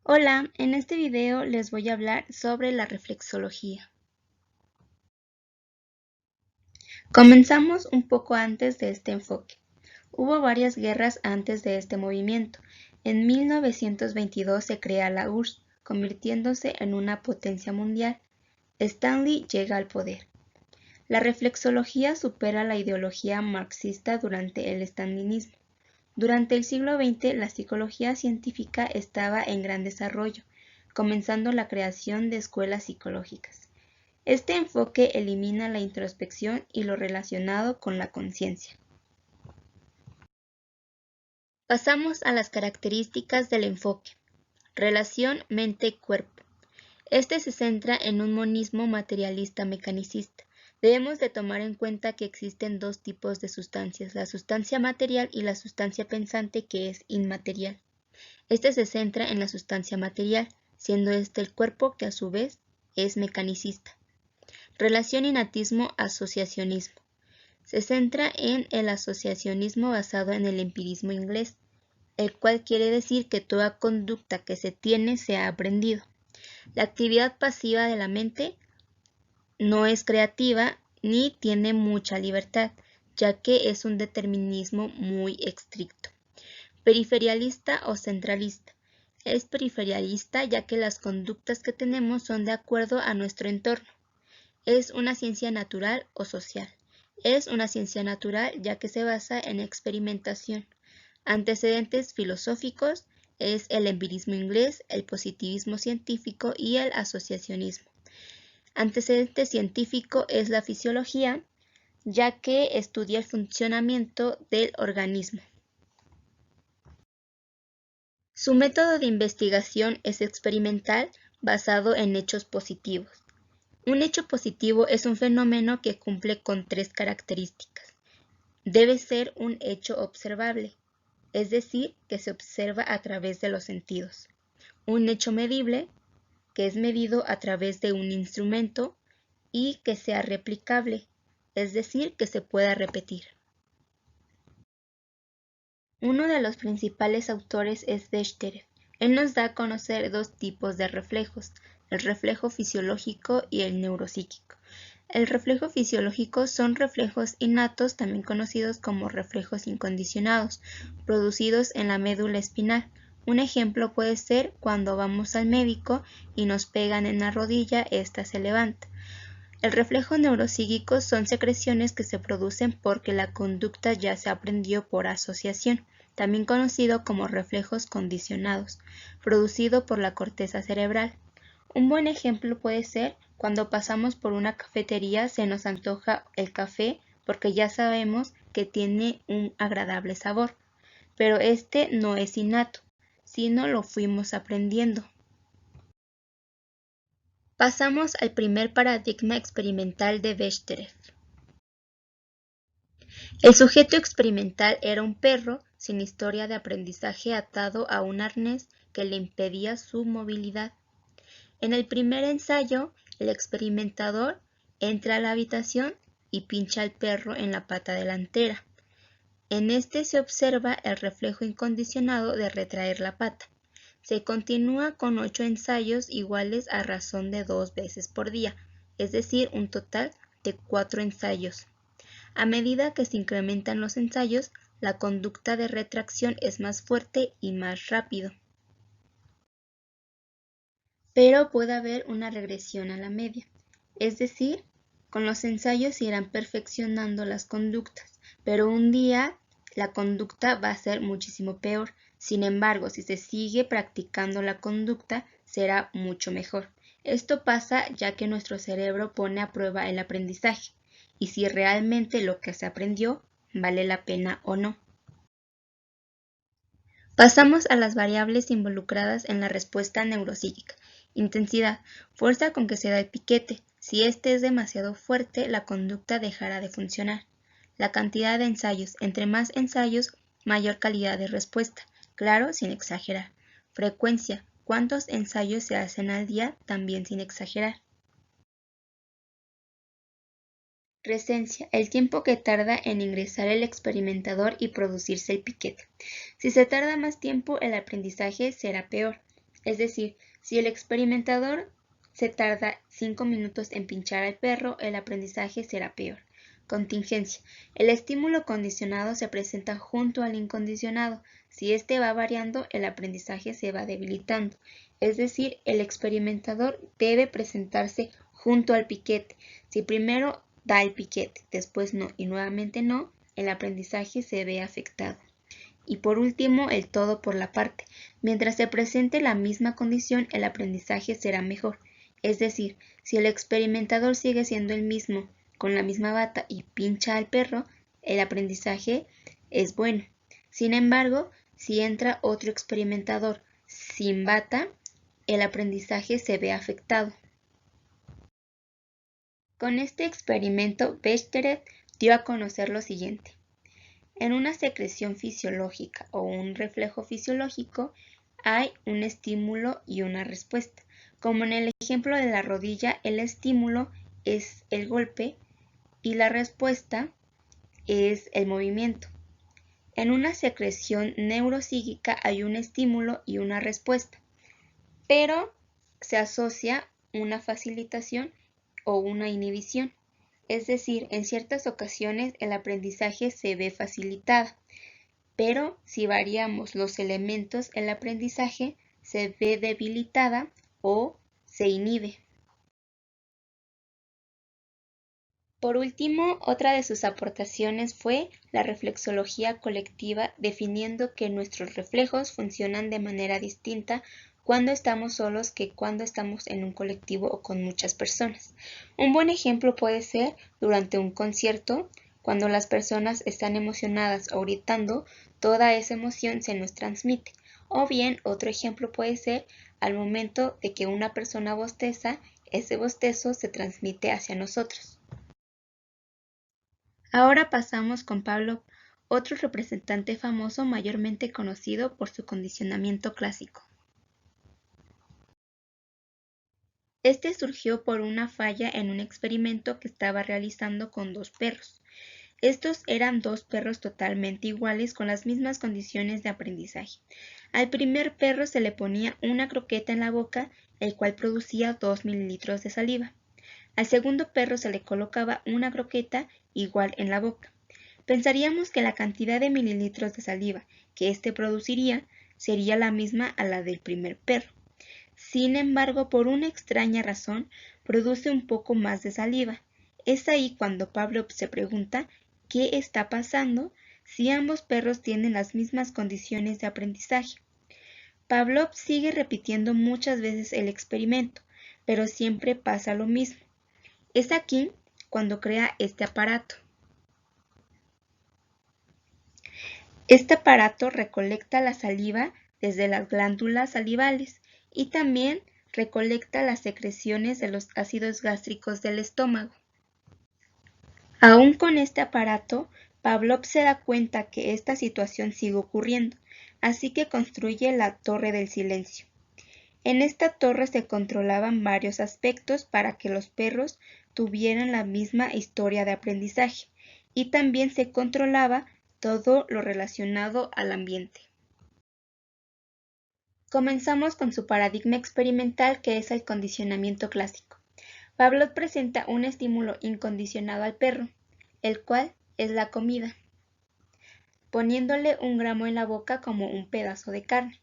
Hola, en este video les voy a hablar sobre la reflexología. Comenzamos un poco antes de este enfoque. Hubo varias guerras antes de este movimiento. En 1922 se crea la URSS, convirtiéndose en una potencia mundial. Stanley llega al poder. La reflexología supera la ideología marxista durante el stalinismo. Durante el siglo XX, la psicología científica estaba en gran desarrollo, comenzando la creación de escuelas psicológicas. Este enfoque elimina la introspección y lo relacionado con la conciencia. Pasamos a las características del enfoque. Relación mente-cuerpo. Este se centra en un monismo materialista mecanicista. Debemos de tomar en cuenta que existen dos tipos de sustancias, la sustancia material y la sustancia pensante, que es inmaterial. Este se centra en la sustancia material, siendo este el cuerpo, que a su vez es mecanicista. Relación inatismo-asociacionismo. Se centra en el asociacionismo basado en el empirismo inglés, el cual quiere decir que toda conducta que se tiene se ha aprendido. La actividad pasiva de la mente no es creativa ni tiene mucha libertad, ya que es un determinismo muy estricto. Periferialista o centralista. Es periferialista ya que las conductas que tenemos son de acuerdo a nuestro entorno. Es una ciencia natural o social. Es una ciencia natural ya que se basa en experimentación. Antecedentes filosóficos es el empirismo inglés, el positivismo científico y el asociacionismo. Antecedente científico es la fisiología, ya que estudia el funcionamiento del organismo. Su método de investigación es experimental, basado en hechos positivos. Un hecho positivo es un fenómeno que cumple con tres características. Debe ser un hecho observable, es decir, que se observa a través de los sentidos. Un hecho medible, que es medido a través de un instrumento, y que sea replicable, es decir, que se pueda repetir. Uno de los principales autores es Bechterew. Él nos da a conocer dos tipos de reflejos, el reflejo fisiológico y el neuropsíquico. El reflejo fisiológico son reflejos innatos, también conocidos como reflejos incondicionados, producidos en la médula espinal. Un ejemplo puede ser cuando vamos al médico y nos pegan en la rodilla, ésta se levanta. El reflejo neuropsíquico son secreciones que se producen porque la conducta ya se aprendió por asociación, también conocido como reflejos condicionados, producido por la corteza cerebral. Un buen ejemplo puede ser cuando pasamos por una cafetería, se nos antoja el café porque ya sabemos que tiene un agradable sabor, pero este no es innato, sino lo fuimos aprendiendo. Pasamos al primer paradigma experimental de Bechterew. El sujeto experimental era un perro sin historia de aprendizaje atado a un arnés que le impedía su movilidad. En el primer ensayo, el experimentador entra a la habitación y pincha al perro en la pata delantera. En este se observa el reflejo incondicionado de retraer la pata. Se continúa con 8 ensayos iguales a razón de 2 veces por día, es decir, un total de 4 ensayos. A medida que se incrementan los ensayos, la conducta de retracción es más fuerte y más rápido. Pero puede haber una regresión a la media, es decir, con los ensayos se irán perfeccionando las conductas, pero un día la conducta va a ser muchísimo peor. Sin embargo, si se sigue practicando la conducta, será mucho mejor. Esto pasa ya que nuestro cerebro pone a prueba el aprendizaje y si realmente lo que se aprendió vale la pena o no. Pasamos a las variables involucradas en la respuesta neuropsíquica. Intensidad, fuerza con que se da el piquete. Si este es demasiado fuerte, la conducta dejará de funcionar. La cantidad de ensayos. Entre más ensayos, mayor calidad de respuesta. Claro, sin exagerar. Frecuencia, cuántos ensayos se hacen al día, también sin exagerar. Presencia, el tiempo que tarda en ingresar el experimentador y producirse el piquete. Si se tarda más tiempo, el aprendizaje será peor. Es decir, si el experimentador se tarda 5 minutos en pinchar al perro, el aprendizaje será peor. Contingencia. El estímulo condicionado se presenta junto al incondicionado. Si éste va variando, el aprendizaje se va debilitando. Es decir, el experimentador debe presentarse junto al piquete. Si primero da el piquete, después no y nuevamente no, el aprendizaje se ve afectado. Y por último, el todo por la parte. Mientras se presente la misma condición, el aprendizaje será mejor. Es decir, si el experimentador sigue siendo el mismo, con la misma bata y pincha al perro, el aprendizaje es bueno. Sin embargo, si entra otro experimentador sin bata, el aprendizaje se ve afectado. Con este experimento, Bechterew dio a conocer lo siguiente. En una secreción fisiológica o un reflejo fisiológico hay un estímulo y una respuesta. Como en el ejemplo de la rodilla, el estímulo es el golpe y la respuesta es el movimiento. En una secreción neuropsíquica hay un estímulo y una respuesta, pero se asocia una facilitación o una inhibición. Es decir, en ciertas ocasiones el aprendizaje se ve facilitado, pero si variamos los elementos, el aprendizaje se ve debilitada o se inhibe. Por último, otra de sus aportaciones fue la reflexología colectiva, definiendo que nuestros reflejos funcionan de manera distinta cuando estamos solos que cuando estamos en un colectivo o con muchas personas. Un buen ejemplo puede ser durante un concierto, cuando las personas están emocionadas o gritando, toda esa emoción se nos transmite. O bien, otro ejemplo puede ser al momento de que una persona bosteza, ese bostezo se transmite hacia nosotros. Ahora pasamos con Pavlov, otro representante famoso mayormente conocido por su condicionamiento clásico. Este surgió por una falla en un experimento que estaba realizando con dos perros. Estos eran dos perros totalmente iguales con las mismas condiciones de aprendizaje. Al primer perro se le ponía una croqueta en la boca, el cual producía 2 mililitros de saliva. Al segundo perro se le colocaba una croqueta igual en la boca. Pensaríamos que la cantidad de mililitros de saliva que éste produciría sería la misma a la del primer perro. Sin embargo, por una extraña razón, produce un poco más de saliva. Es ahí cuando Pavlov se pregunta qué está pasando si ambos perros tienen las mismas condiciones de aprendizaje. Pavlov sigue repitiendo muchas veces el experimento, pero siempre pasa lo mismo. Es aquí cuando crea este aparato. Este aparato recolecta la saliva desde las glándulas salivales y también recolecta las secreciones de los ácidos gástricos del estómago. Aún con este aparato, Pavlov se da cuenta que esta situación sigue ocurriendo, así que construye la torre del silencio. En esta torre se controlaban varios aspectos para que los perros tuvieran la misma historia de aprendizaje y también se controlaba todo lo relacionado al ambiente. Comenzamos con su paradigma experimental, que es el condicionamiento clásico. Pavlov presenta un estímulo incondicionado al perro, el cual es la comida, poniéndole 1 gramo en la boca como un pedazo de carne.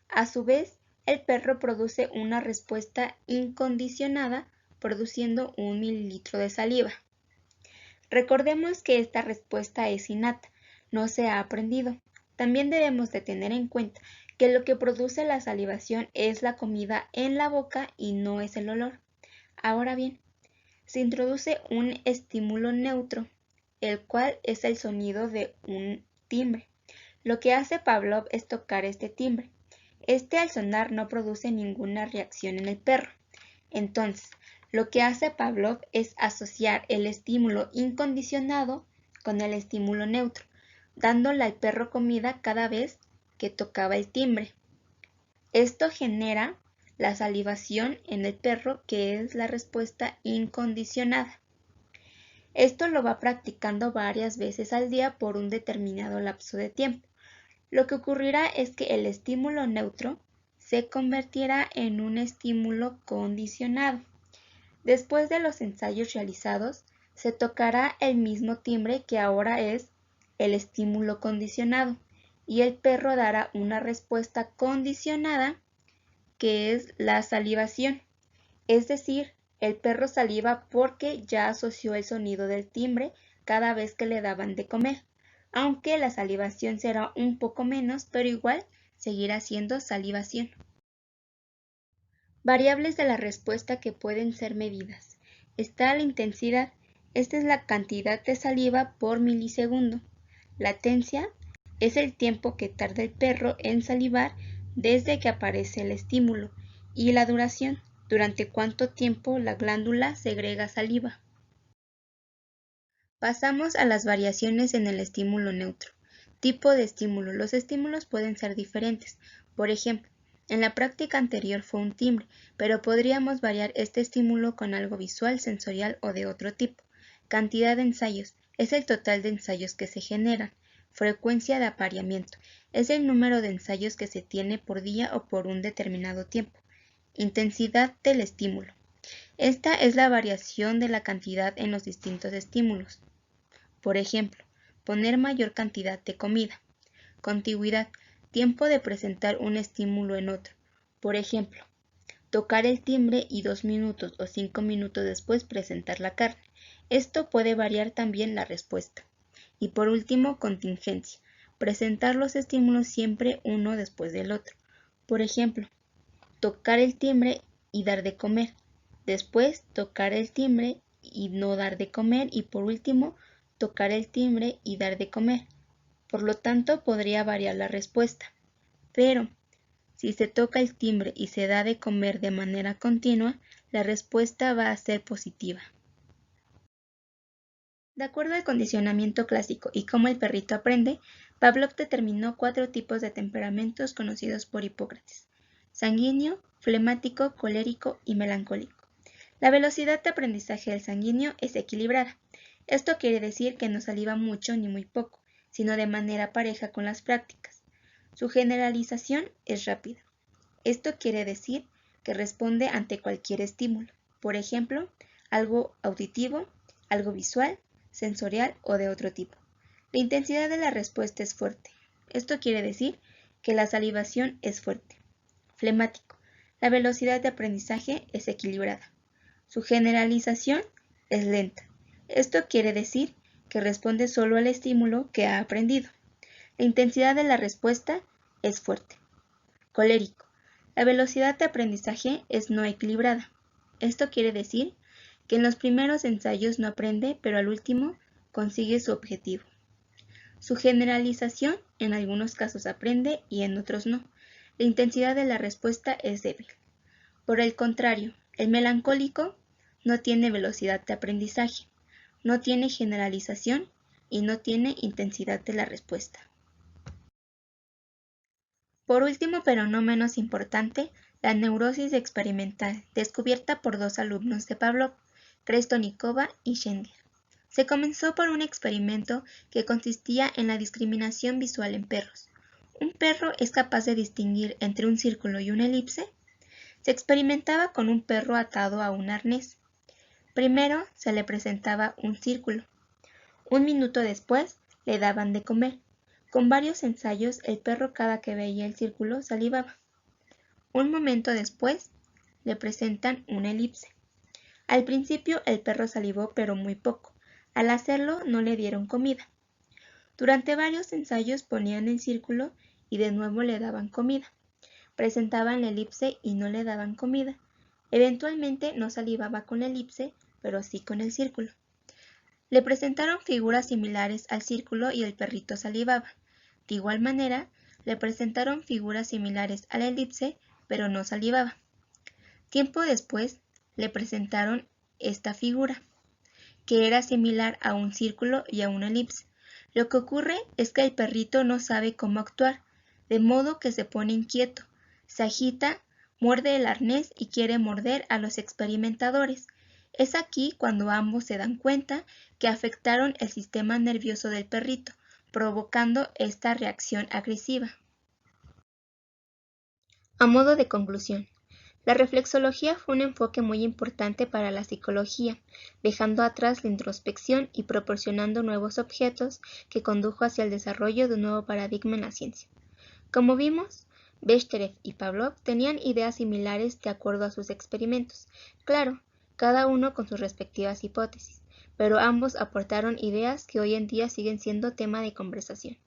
A su vez, el perro produce una respuesta incondicionada, produciendo 1 mililitro de saliva. Recordemos que esta respuesta es innata, no se ha aprendido. También debemos de tener en cuenta que lo que produce la salivación es la comida en la boca y no es el olor. Ahora bien, se introduce un estímulo neutro, el cual es el sonido de un timbre. Lo que hace Pavlov es tocar este timbre. Este al sonar no produce ninguna reacción en el perro. Entonces, lo que hace Pavlov es asociar el estímulo incondicionado con el estímulo neutro, dándole al perro comida cada vez que tocaba el timbre. Esto genera la salivación en el perro, que es la respuesta incondicionada. Esto lo va practicando varias veces al día por un determinado lapso de tiempo. Lo que ocurrirá es que el estímulo neutro se convertirá en un estímulo condicionado. Después de los ensayos realizados, se tocará el mismo timbre que ahora es el estímulo condicionado y el perro dará una respuesta condicionada que es la salivación. Es decir, el perro saliva porque ya asoció el sonido del timbre cada vez que le daban de comer, aunque la salivación será un poco menos, pero igual seguirá siendo salivación. Variables de la respuesta que pueden ser medidas. Está la intensidad, esta es la cantidad de saliva por milisegundo. Latencia es el tiempo que tarda el perro en salivar desde que aparece el estímulo, y la duración, durante cuánto tiempo la glándula segrega saliva. Pasamos a las variaciones en el estímulo neutro. Tipo de estímulo. Los estímulos pueden ser diferentes. Por ejemplo, en la práctica anterior fue un timbre, pero podríamos variar este estímulo con algo visual, sensorial o de otro tipo. Cantidad de ensayos. Es el total de ensayos que se generan. Frecuencia de apareamiento. Es el número de ensayos que se tiene por día o por un determinado tiempo. Intensidad del estímulo. Esta es la variación de la cantidad en los distintos estímulos. Por ejemplo, poner mayor cantidad de comida. Contigüidad. Tiempo de presentar un estímulo en otro. Por ejemplo, tocar el timbre y 2 minutos o 5 minutos después presentar la carne. Esto puede variar también la respuesta. Y por último, contingencia. Presentar los estímulos siempre uno después del otro. Por ejemplo, tocar el timbre y dar de comer. Después, tocar el timbre y no dar de comer. Y por último, tocar el timbre y dar de comer. Por lo tanto, podría variar la respuesta. Pero, si se toca el timbre y se da de comer de manera continua, la respuesta va a ser positiva. De acuerdo al condicionamiento clásico y cómo el perrito aprende, Pavlov determinó 4 tipos de temperamentos conocidos por Hipócrates: sanguíneo, flemático, colérico y melancólico. La velocidad de aprendizaje del sanguíneo es equilibrada. Esto quiere decir que no saliva mucho ni muy poco, sino de manera pareja con las prácticas. Su generalización es rápida. Esto quiere decir que responde ante cualquier estímulo, por ejemplo, algo auditivo, algo visual, sensorial o de otro tipo. La intensidad de la respuesta es fuerte. Esto quiere decir que la salivación es fuerte. Flemático. La velocidad de aprendizaje es equilibrada. Su generalización es lenta. Esto quiere decir que responde solo al estímulo que ha aprendido. La intensidad de la respuesta es fuerte. Colérico. La velocidad de aprendizaje es no equilibrada. Esto quiere decir que en los primeros ensayos no aprende, pero al último consigue su objetivo. Su generalización en algunos casos aprende y en otros no. La intensidad de la respuesta es débil. Por el contrario, el melancólico no tiene velocidad de aprendizaje, no tiene generalización y no tiene intensidad de la respuesta. Por último, pero no menos importante, la neurosis experimental, descubierta por 2 alumnos de Pavlov, Krestolnikova y Schenger. Se comenzó por un experimento que consistía en la discriminación visual en perros. ¿Un perro es capaz de distinguir entre un círculo y una elipse? Se experimentaba con un perro atado a un arnés. Primero se le presentaba un círculo. Un minuto después le daban de comer. Con varios ensayos, el perro cada que veía el círculo salivaba. Un momento después, le presentan una elipse. Al principio el perro salivó pero muy poco. Al hacerlo no le dieron comida. Durante varios ensayos ponían el círculo y de nuevo le daban comida. Presentaban la elipse y no le daban comida. Eventualmente no salivaba con la elipse, pero sí con el círculo. Le presentaron figuras similares al círculo y el perrito salivaba. De igual manera, le presentaron figuras similares a la elipse, pero no salivaba. Tiempo después, le presentaron esta figura, que era similar a un círculo y a una elipse. Lo que ocurre es que el perrito no sabe cómo actuar, de modo que se pone inquieto, se agita, muerde el arnés y quiere morder a los experimentadores. Es aquí cuando ambos se dan cuenta que afectaron el sistema nervioso del perrito, provocando esta reacción agresiva. A modo de conclusión, la reflexología fue un enfoque muy importante para la psicología, dejando atrás la introspección y proporcionando nuevos objetos que condujo hacia el desarrollo de un nuevo paradigma en la ciencia. Como vimos, Bechterev y Pavlov tenían ideas similares de acuerdo a sus experimentos, claro, cada uno con sus respectivas hipótesis, pero ambos aportaron ideas que hoy en día siguen siendo tema de conversación.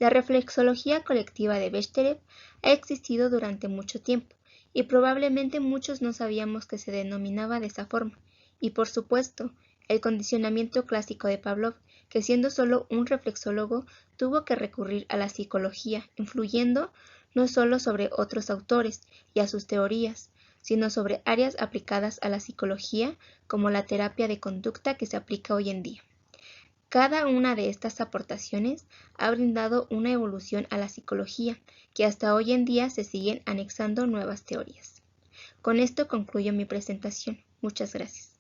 La reflexología colectiva de Bechterev ha existido durante mucho tiempo, y probablemente muchos no sabíamos que se denominaba de esa forma, y por supuesto, el condicionamiento clásico de Pavlov, que siendo solo un reflexólogo tuvo que recurrir a la psicología, influyendo no solo sobre otros autores y a sus teorías, sino sobre áreas aplicadas a la psicología como la terapia de conducta que se aplica hoy en día. Cada una de estas aportaciones ha brindado una evolución a la psicología, que hasta hoy en día se siguen anexando nuevas teorías. Con esto concluyo mi presentación. Muchas gracias.